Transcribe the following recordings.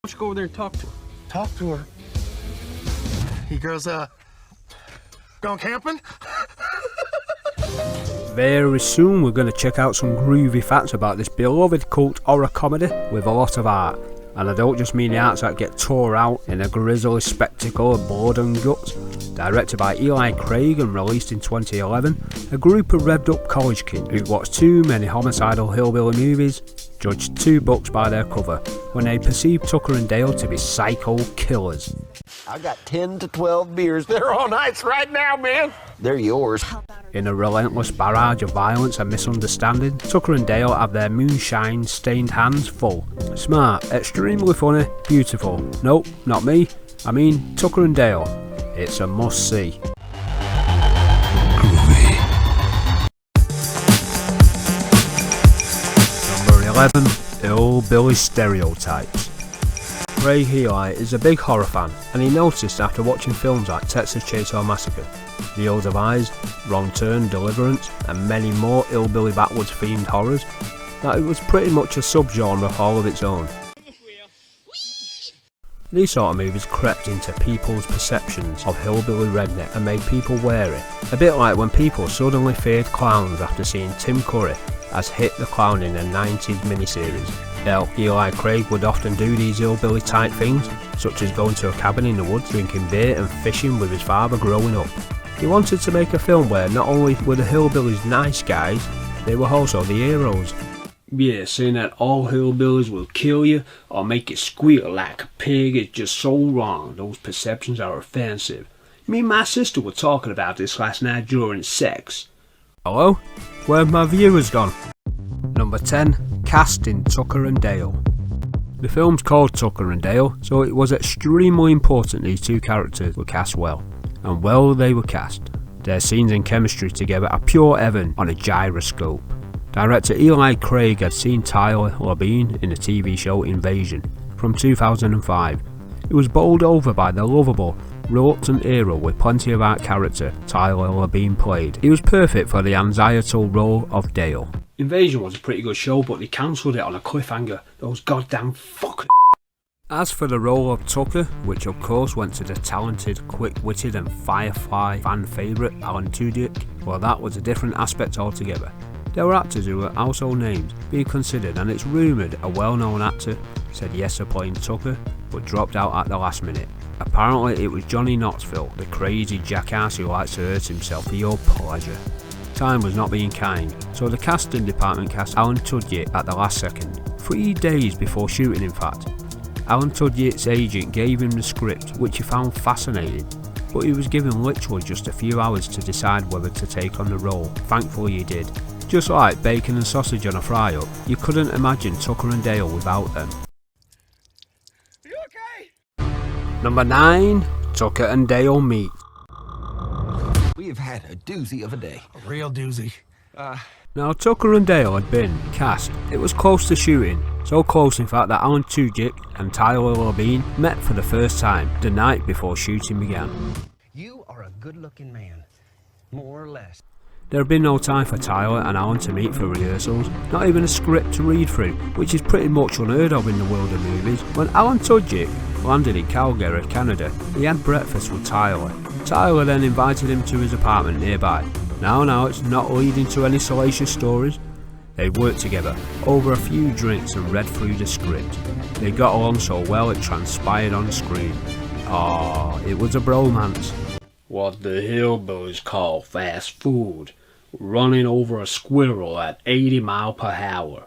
don't you go over there and talk to her? Talk to her. He goes, going camping? Very soon we're going to check out some groovy facts about this beloved cult horror comedy with a lot of art. And I don't just mean the arts that get tore out in a grisly spectacle of blood and guts. Directed by Eli Craig and released in 2011, a group of revved up college kids who watched too many homicidal hillbilly movies judged two books by their cover when they perceived Tucker and Dale to be psycho killers. I got 10 to 12 beers. They're on ice right now, man. They're yours. In a relentless barrage of violence and misunderstanding, Tucker and Dale have their moonshine-stained hands full. Smart, extremely funny, beautiful. Nope, not me. I mean Tucker and Dale. It's a must-see. Groovy. Number 11. Hillbilly Stereotypes. Ray Eli is a big horror fan, and he noticed after watching films like Texas Chainsaw Massacre, The Old of Eyes, Wrong Turn, Deliverance, and many more hillbilly backwards themed horrors, that it was pretty much a subgenre all of its own. These sort of movies crept into people's perceptions of hillbilly redneck and made people wary, a bit like when people suddenly feared clowns after seeing Tim Curry as Hit the Clown in a 90s miniseries. Hell, Eli Craig would often do these hillbilly type things, such as going to a cabin in the woods, drinking beer and fishing with his father growing up. He wanted to make a film where not only were the hillbillies nice guys, they were also the heroes. Yeah, saying that all hillbillies will kill you or make you squeal like a pig is just so wrong. Those perceptions are offensive. Me and my sister were talking about this last night during sex. Hello? Where have my viewers gone? Number 10. Cast in Tucker and Dale. The film's called Tucker and Dale, so it was extremely important these two characters were cast well. And well they were cast. Their scenes and chemistry together are pure heaven on a gyroscope. Director Eli Craig had seen Tyler Labine in the TV show Invasion from 2005. It was bowled over by the lovable, reluctant hero with plenty of art character Tyler Labine played. He was perfect for the anxietal role of Dale. Invasion was a pretty good show, but they cancelled it on a cliffhanger. Those goddamn fuckers. As for the role of Tucker, which of course went to the talented, quick-witted and Firefly fan favourite Alan Tudyk, well that was a different aspect altogether. There were actors who were household names being considered, and it's rumoured a well-known actor said yes to playing Tucker, but dropped out at the last minute. Apparently it was Johnny Knoxville, the crazy jackass who likes to hurt himself for your pleasure. Time was not being kind, so the casting department cast Alan Tudyk at the last second, 3 days before shooting in fact. Alan Tudyk's agent gave him the script, which he found fascinating, but he was given literally just a few hours to decide whether to take on the role. Thankfully he did. Just like bacon and sausage on a fry-up, you couldn't imagine Tucker and Dale without them. Are you okay? Number 9. Tucker and Dale meet. We've had a doozy of a day. A real doozy. Now Tucker and Dale had been cast. It was close to shooting, so close in fact that Alan Tudyk and Tyler Labine met for the first time the night before shooting began. You are a good-looking man, more or less. There had been no time for Tyler and Alan to meet for rehearsals, not even a script to read through, which is pretty much unheard of in the world of movies. When Alan Tudyk landed in Calgary, Canada, he had breakfast with Tyler. Tyler then invited him to his apartment nearby. Now it's not leading to any salacious stories. They worked together over a few drinks and read through the script. They got along so well it transpired on screen. It was a bromance. What the hillbillies call fast food, running over a squirrel at 80 miles per hour.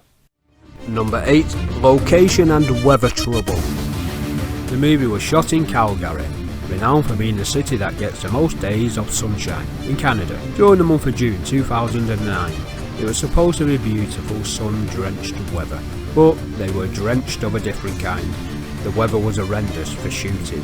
Number 8. Location and weather trouble. The movie was shot in Calgary, renowned for being the city that gets the most days of sunshine in Canada. During the month of June 2009, it was supposed to be beautiful sun-drenched weather, but they were drenched of a different kind. The weather was horrendous for shooting,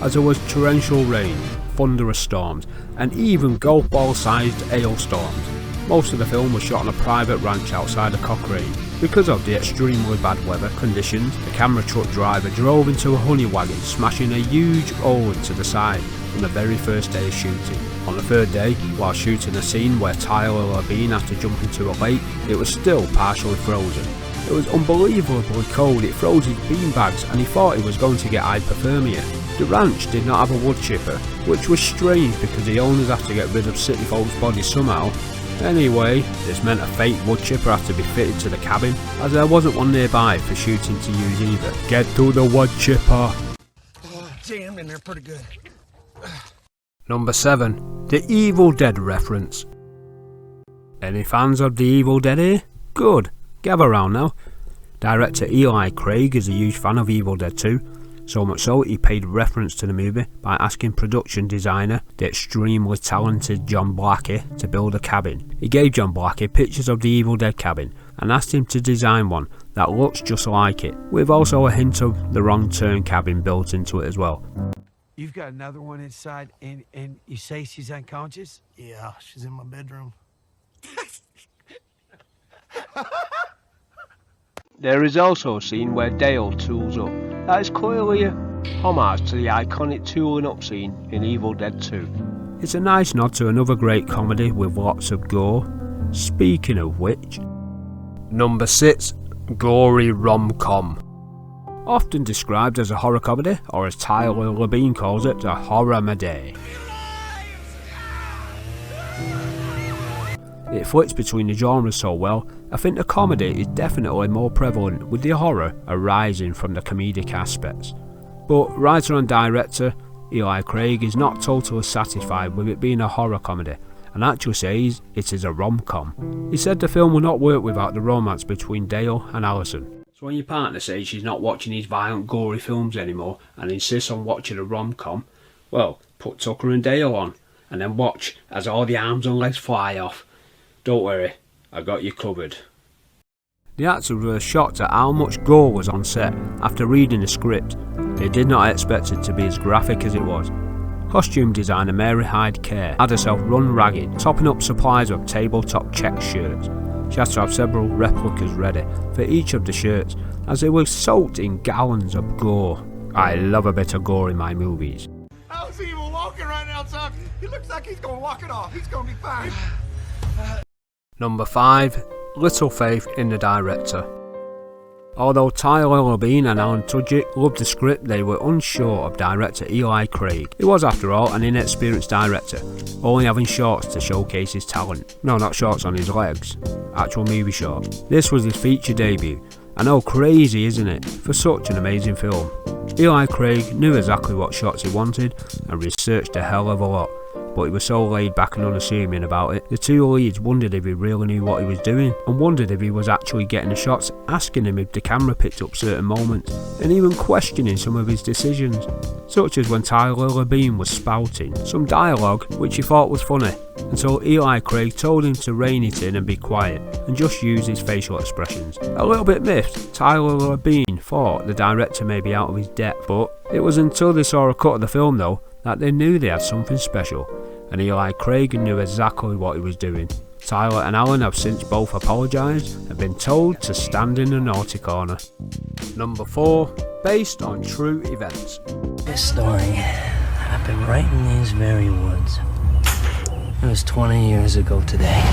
as there was torrential rain, thunderous storms, and even golf ball sized hailstorms. Most of the film was shot on a private ranch outside of Cochrane. Because of the extremely bad weather conditions, the camera truck driver drove into a honey wagon, smashing a huge hole into the side on the very first day of shooting. On the third day, while shooting a scene where Tyler Labine had to jump into a lake, it was still partially frozen. It was unbelievably cold, it froze his beanbags and he thought he was going to get hypothermia. The ranch did not have a wood chipper, which was strange because the owners have to get rid of city folks' bodies somehow. Anyway, this meant a fake wood chipper had to be fitted to the cabin, as there wasn't one nearby for shooting to use either. Get to the wood chipper! Oh, jammed in there pretty good. Number 7. The Evil Dead reference. Any fans of The Evil Dead here? Good, gather round now. Director Eli Craig is a huge fan of Evil Dead 2, so much so he paid reference to the movie by asking production designer, the extremely talented John Blackie, to build a cabin. He gave John Blackie pictures of the Evil Dead cabin and asked him to design one that looks just like it, with also a hint of the wrong turn cabin built into it as well. You've got another one inside, and you say she's unconscious? Yeah, she's in my bedroom. There is also a scene where Dale tools up. That is clearly a homage to the iconic tooling up scene in Evil Dead 2. It's a nice nod to another great comedy with lots of gore. Speaking of which, number 6, Gory Rom-Com. Often described as a horror comedy, or as Tyler Labine calls it, a horror-made. It flits between the genres so well, I think the comedy is definitely more prevalent, with the horror arising from the comedic aspects. But writer and director Eli Craig is not totally satisfied with it being a horror comedy, and actually says it is a rom-com. He said the film will not work without the romance between Dale and Allison. So when your partner says she's not watching these violent, gory films anymore and insists on watching a rom-com, well, put Tucker and Dale on, and then watch as all the arms and legs fly off. Don't worry, I got you covered. The actors were shocked at how much gore was on set after reading the script. They did not expect it to be as graphic as it was. Costume designer Mary Hyde Care had herself run ragged, topping up supplies of tabletop check shirts. She had to have several replicas ready for each of the shirts, as they were soaked in gallons of gore. I love a bit of gore in my movies. How's he even walking right now, Tuck? He looks like he's gonna walk it off. He's gonna be fine. Number 5. Little faith in the director. Although Tyler Labine and Alan Tudyk loved the script, they were unsure of director Eli Craig. He was, after all, an inexperienced director, only having shorts to showcase his talent. No, not shorts on his legs, actual movie shorts. This was his feature debut. I know, crazy isn't it, for such an amazing film. Eli Craig knew exactly what shots he wanted and researched a hell of a lot, but he was so laid back and unassuming about it. The two leads wondered if he really knew what he was doing, and wondered if he was actually getting the shots, asking him if the camera picked up certain moments, and even questioning some of his decisions, such as when Tyler Labine was spouting some dialogue which he thought was funny, until Eli Craig told him to rein it in and be quiet, and just use his facial expressions. A little bit miffed, Tyler Labine thought the director may be out of his depth, but it was until they saw a cut of the film though, that they knew they had something special, and Eli Craig knew exactly what he was doing. Tyler and Alan have since both apologised and been told to stand in the naughty corner. Number 4. Based on true events. This story happened right in these very woods. It was 20 years ago today.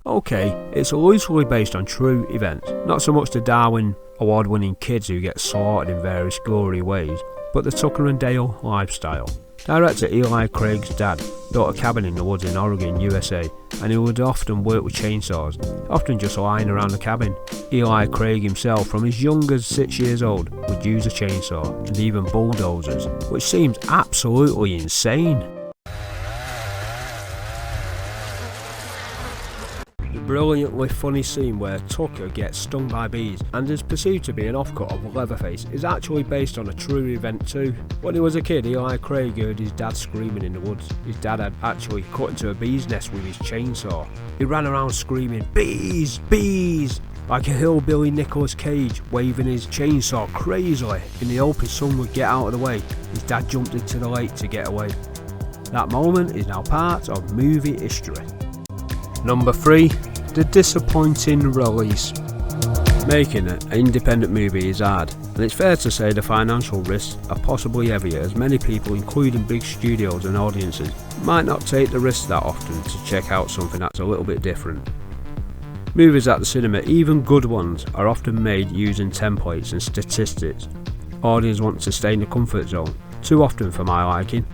Okay, it's loosely based on true events, not so much the Darwin award-winning kids who get slaughtered in various gory ways, but the Tucker and Dale lifestyle. Director Eli Craig's dad built a cabin in the woods in Oregon, USA, and he would often work with chainsaws, often just lying around the cabin. Eli Craig himself, from as young as 6 years old, would use a chainsaw and even bulldozers, which seems absolutely insane. The brilliantly funny scene where Tucker gets stung by bees and is perceived to be an offcut of Leatherface is actually based on a true event too. When he was a kid, Eli Craig heard his dad screaming in the woods. His dad had actually cut into a bee's nest with his chainsaw. He ran around screaming, "Bees! Bees!" like a hillbilly Nicolas Cage, waving his chainsaw crazily. In the hope his son would get out of the way, his dad jumped into the lake to get away. That moment is now part of movie history. Number 3. The disappointing release. Making an independent movie is hard, and it's fair to say the financial risks are possibly heavier, as many people, including big studios and audiences, might not take the risk that often to check out something that's a little bit different. Movies at the cinema, even good ones, are often made using templates and statistics. Audience want to stay in the comfort zone, too often for my liking.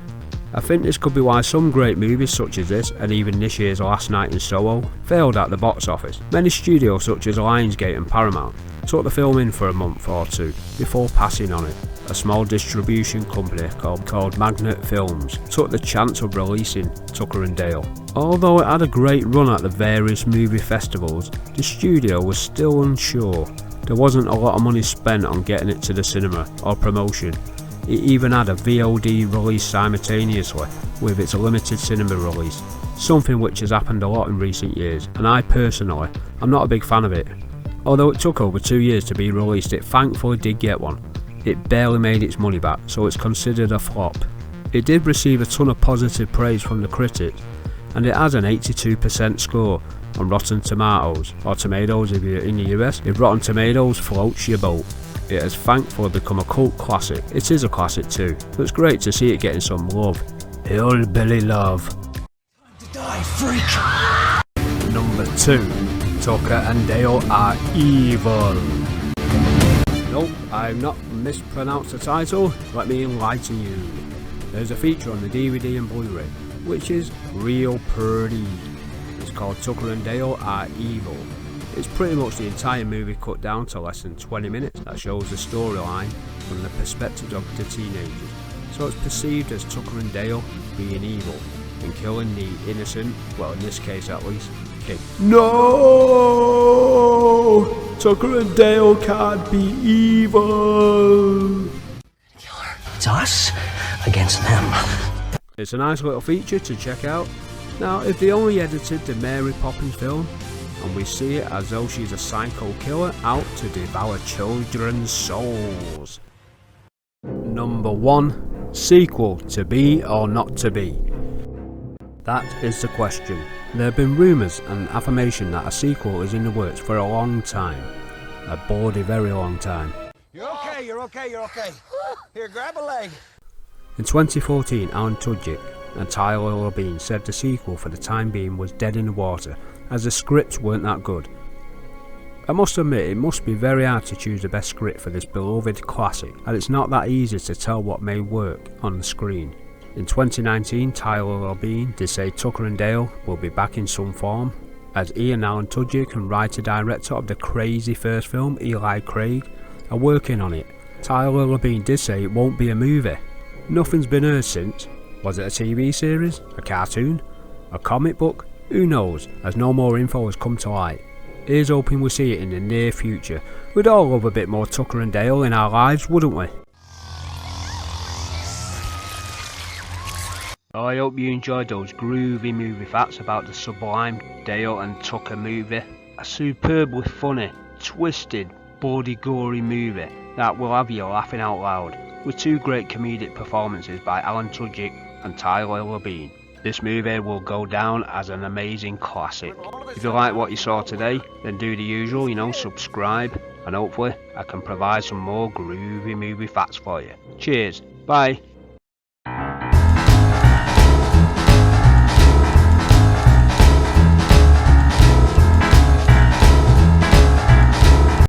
I think this could be why some great movies such as this, and even this year's Last Night in Soho, failed at the box office. Many studios such as Lionsgate and Paramount took the film in for a month or two before passing on it. A small distribution company called Magnet Films took the chance of releasing Tucker and Dale. Although it had a great run at the various movie festivals, the studio was still unsure. There wasn't a lot of money spent on getting it to the cinema or promotion. It even had a VOD release simultaneously with its limited cinema release, something which has happened a lot in recent years, and I personally am not a big fan of it. Although it took over 2 years to be released, it thankfully did get one. It barely made its money back, so it's considered a flop. It did receive a ton of positive praise from the critics, and it has an 82% score on Rotten Tomatoes, or Tomatoes if you're in the US, if Rotten Tomatoes floats your boat. It has thankfully become a cult classic. It is a classic too, but it's great to see it getting some love. Hillbilly love. Time to die, freak! Number 2. Tucker and Dale are evil. Nope, I've not mispronounced the title, let me enlighten you. There's a feature on the DVD and Blu-ray, which is real pretty. It's called Tucker and Dale Are Evil. It's pretty much the entire movie cut down to less than 20 minutes that shows the storyline from the perspective of the teenagers. So it's perceived as Tucker and Dale being evil and killing the innocent, well in this case at least, kid. No! Tucker and Dale can't be evil! Killer. It's us against them. It's a nice little feature to check out. Now, if they only edited the Mary Poppins film, and we see it as though she's a psycho killer out to devour children's souls. Number 1. Sequel to be or not to be? That is the question. There have been rumours and affirmation that a sequel is in the works for a long time. A bloody very long time. You're okay, you're okay, you're okay. Here, grab a leg. In 2014, Alan Tudyk and Tyler Labine said the sequel for the time being was dead in the water, as the scripts weren't that good. I must admit it must be very hard to choose the best script for this beloved classic, and it's not that easy to tell what may work on the screen. In 2019, Tyler Labine did say Tucker and Dale will be back in some form, as Ian Alan Tudyk and writer-director of the crazy first film, Eli Craig, are working on it. Tyler Labine did say it won't be a movie. Nothing's been heard since. Was it a TV series? A cartoon? A comic book? Who knows, as no more info has come to light. Here's hoping we see it in the near future. We'd all love a bit more Tucker and Dale in our lives, wouldn't we? I hope you enjoyed those groovy movie facts about the sublime Dale and Tucker movie. A superbly funny, twisted, bloody gory movie that will have you laughing out loud, with 2 great comedic performances by Alan Tudyk and Tyler Labine. This movie will go down as an amazing classic. If you like what you saw today, then do the usual, subscribe, and hopefully I can provide some more groovy movie facts for you. Cheers, bye.